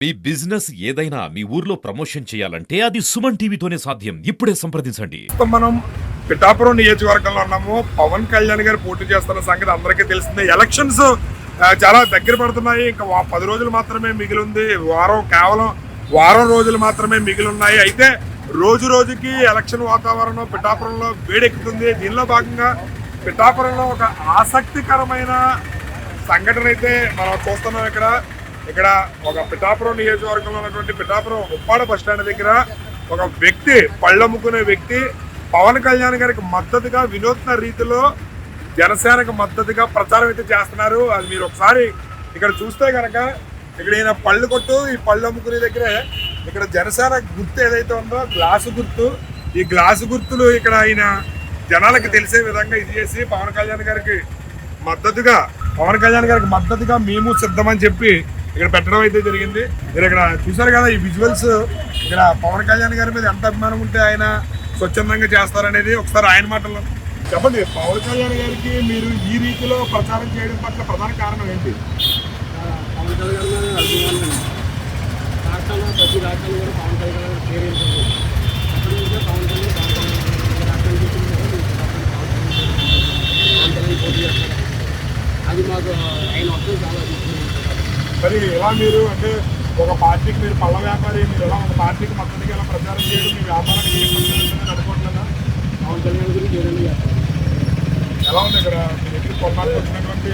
మీ business ఏదైనా మీ ఊర్లో promotion చేయాలంటే అది సుమన్ టీవీతోనే సాధ్యం. ఇప్పుడే సంప్రదించండి. మనం పిఠాపురం నియోజకవర్గంలో ఉన్నాము. పవన్ కళ్యాణ్ గారు పోటీ చేస్తున్న సంగతి అందరికీ తెలిసిందే. ఎలక్షన్స్ చాలా దగ్గర పడుతున్నాయి. ఇంకా 10 రోజులు మాత్రమే మిగిలి ఉంది. కేవలం వారం రోజులు మాత్రమే మిగిలి ఉన్నాయి. అయితే రోజు రోజుకి ఎలక్షన్ వాతావరణం పిఠాపురంలో వేడెక్కుతుంది. దీనిలో భాగంగా పిఠాపురంలో ఒక ఆసక్తికరమైన సంఘటన అయితే మనం చూస్తున్నాం. ఇక్కడ ఒక పిఠాపురం నియోజకవర్గంలో ఉన్నటువంటి పిఠాపురం ఉప్పాడ బస్టాండ్ దగ్గర ఒక వ్యక్తి, పళ్ళమ్ముకునే వ్యక్తి, పవన్ కళ్యాణ్ గారికి మద్దతుగా వినూత్న రీతిలో జనసేనకు మద్దతుగా ప్రచారం అయితే చేస్తున్నారు. అది మీరు ఒకసారి ఇక్కడ చూస్తే కనుక ఇక్కడ ఈయన పళ్ళు కొట్టు, ఈ పళ్ళు అమ్ముకునే దగ్గరే ఇక్కడ జనసేన గుర్తు ఏదైతే ఉందో గ్లాసు గుర్తు, ఈ గ్లాసు గుర్తులు ఇక్కడ ఆయన జనాలకు తెలిసే విధంగా ఇది చేసి పవన్ కళ్యాణ్ గారికి మద్దతుగా మేము సిద్ధమని చెప్పి ఇక్కడ పెట్టడం అయితే జరిగింది. మీరు ఇక్కడ చూసారు కదా ఈ విజువల్స్. ఇక్కడ పవన్ కళ్యాణ్ గారి మీద ఎంత అభిమానం ఉంటే ఆయన స్వచ్ఛందంగా చేస్తారనేది ఒకసారి ఆయన మాటల్లో చెప్పండి. పవన్ కళ్యాణ్ గారికి మీరు ఈ రీతిలో ప్రచారం చేయడం పట్ల ప్రధాన కారణం ఏంటి? పవన్ కళ్యాణ్ గారు అభిమానులు రాష్ట్రంలో ప్రతి రాష్ట్రంలో కూడా పవన్ కళ్యాణ్ గారు పేరు ఏంటంటే అక్కడ నుంచే పవన్ కళ్యాణ్ రాష్ట్రానికి పోటీ చేస్తారు. అది మాకు ఆయన వస్తే చాలా మరి ఎలా మీరు అంటే ఒక పార్టీకి మీరు పళ్ళ వ్యాపారి, మీరు ఎలా ఒక పార్టీకి మద్దతుగా ఎలా ప్రచారం చేయడం మీ వ్యాపారానికి అనుకోవట్లేదా? పవన్ కళ్యాణ్ గురించి ఏదైనా చేస్తారు. ఎలా ఉంది ఇక్కడ మీ దగ్గర కొన్నాళ్ళకి వచ్చినటువంటి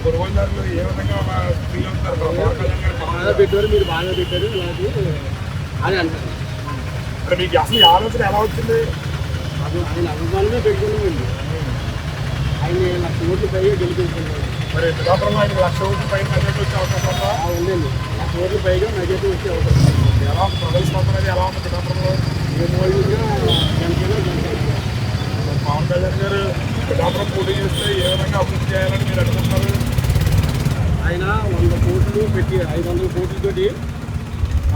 కొనుగోలుదారులు ఏ విధంగా ఫీల్ అవుతారు? పవన్ కళ్యాణ్ గారు బాగా పెట్టారు, మీరు బాగా పెట్టారు ఇలాంటి అని అంటారు. అంటే మీకు అసలు ఈ ఆలోచన ఎలా వచ్చింది? అది ఆయన అభిమానులే పెట్టుకున్నామండి. ఆయన 1,00,000 ఓట్లు పైగా గెలిపించుకున్నారు. మరి పిఠాపురంలో ఆయన 1,00,000 ఓట్లు పైన మెజార్టీ వచ్చే అవకాశం ఉందా? ఉందండి. 1,00,000 ఓట్లు పైగా మెజార్టీ వచ్చే అవకాశం ఉంది. ఎలా ఉంది ప్రజల స్పందన అనేది? ఎలా ఉంది పిఠాపురంలో? ఏ మూడుగా జనసేన పవన్ కళ్యాణ్ గారు పిఠాపురం పోటీ చేస్తే ఏ విధంగా అభివృద్ధి చేయాలని మీరు అనుకుంటున్నారు? ఆయన 100 కోట్లు పెట్టి 500 కోట్లతోటి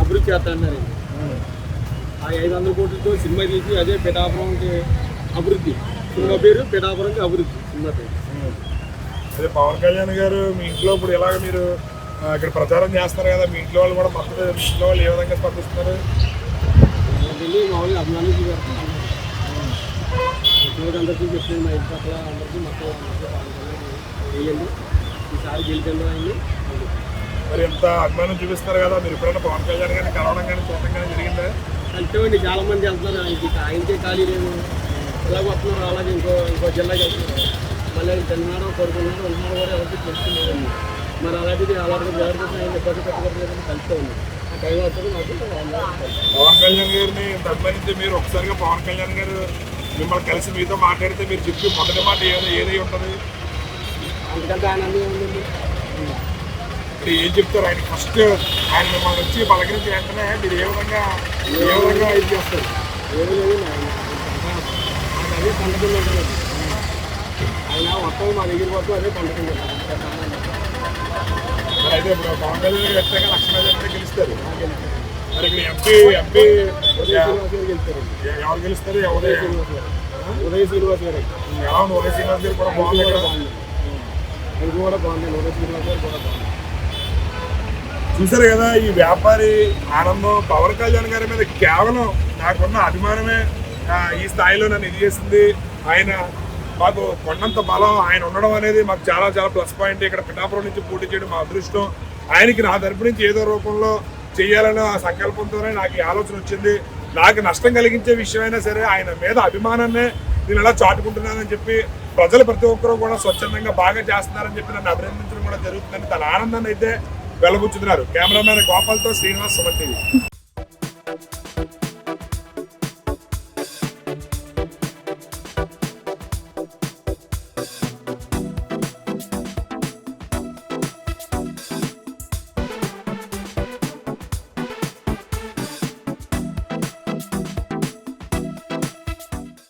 అభివృద్ధి చేస్తారన్నారు. ఆ 500 కోట్లతో సినిమా తీసి అదే పిఠాపురంకి అభివృద్ధి. సినిమా పేరు పిఠాపురంకి అభివృద్ధి సినిమా పేరు. అదే పవన్ కళ్యాణ్ గారు మీ ఇంట్లో ఇప్పుడు ఎలాగ మీరు ఇక్కడ ప్రచారం చేస్తారు కదా, మీ ఇంట్లో వాళ్ళు కూడా మద్దతు, మీ ఇంట్లో వాళ్ళు ఏ విధంగా స్పందిస్తున్నారు? వెళ్ళి మామూలుగా అభిమానులు చూపెడతాను. అందరికీ చెప్తుంది మా ఇంటి పక్కల అందరికీ మొత్తం పవన్ కళ్యాణ్ వేయండి, ఈసారి గెలిచండి ఆయన్ని. మరి ఎంత అభిమానం చూపిస్తారు కదా, మీరు ఎప్పుడైనా పవన్ కళ్యాణ్ గారిని కలవడం కానీ చూడటం కానీ జరిగిందా? అంతేమండి, చాలా మంది వెళ్తున్నారు. ఆయనకే ఖాళీ లేదు. ఇలాగ వస్తున్నారు, అలాగే ఇంకో జిల్లాకి వెళ్తున్నారు. మళ్ళీ ఆయన తిన్నాడో పడుకున్నాడో ఉన్నాడో కూడా ఎవరికి తెలుసుకున్నారండి. మరి అలాంటిది అలాంటి జాగ్రత్త ఆయన ఎప్పటికీ పెట్టకూడదు కలుస్తూ ఉంది. ఆ టైం వస్తుంది నాకు. పవన్ కళ్యాణ్ గారిని అభిమానించి మీరు ఒకసారిగా పవన్ కళ్యాణ్ గారు మిమ్మల్ని కలిసి మీతో మాట్లాడితే మీరు చెప్పి మొదటి మాట ఏదై ఉంటుంది? అందుకంటే ఆయన అన్నీ ఉందండి. ఏం చెప్తారు ఆయన ఫస్ట్? ఆయన మిమ్మల్ని వచ్చి పలకరించి వెంటనే మీరు ఏ విధంగా ఇది చేస్తారు? ఏమీ లేదు, ఆయన అదే పండుగ ఉంటుంది. ఆయన మొత్తం మా దగ్గర వరకు అదే పండుగ. అయితే ఇప్పుడు పవన్ కళ్యాణ్ గారు ఎట్లాగా 1,00,000 గెలుస్తారు. మరి ఇక్కడ ఎంపీ గెలుస్తారు. ఎవరు గెలుస్తారు? ఉదయ శ్రీనివాస్ గారు. ఎలా ఉంది? ఉదయ శ్రీనివాస్ గారు కూడా బాగుంది కదా? ఇది కూడా బాగుంది. ఉదయ శ్రీనివాస్ గారు కూడా బాగుంది. చూసారు కదా ఈ వ్యాపారి ఆనందం. పవన్ కళ్యాణ్ గారి మీద కేవలం నాకున్న అభిమానమే ఈ స్థాయిలో నన్ను ఇది చేసింది. ఆయన మాకు కొండంత బలం ఆయన ఉండడం అనేది మాకు చాలా చాలా ప్లస్ పాయింట్. ఇక్కడ పిఠాపురం నుంచి పోటీ చేయడం మా అదృష్టం. ఆయనకి నా తరపు నుంచి ఏదో రూపంలో చేయాలన్న ఆ సంకల్పంతోనే నాకు ఈ ఆలోచన వచ్చింది. నాకు నష్టం కలిగించే విషయమైనా సరే ఆయన మీద అభిమానాన్నే నేను ఎలా చాటుకుంటున్నానని చెప్పి ప్రజలు ప్రతి ఒక్కరూ కూడా స్వచ్ఛందంగా బాగా చేస్తున్నారని చెప్పి నన్ను అభినందించడం కూడా జరుగుతుందని తన ఆనందాన్ని అయితే వెలబుచ్చుతున్నారు. కెమెరామ్యాన్ గోపాల్తో శ్రీనివాస్, సుమన్ టీవీ.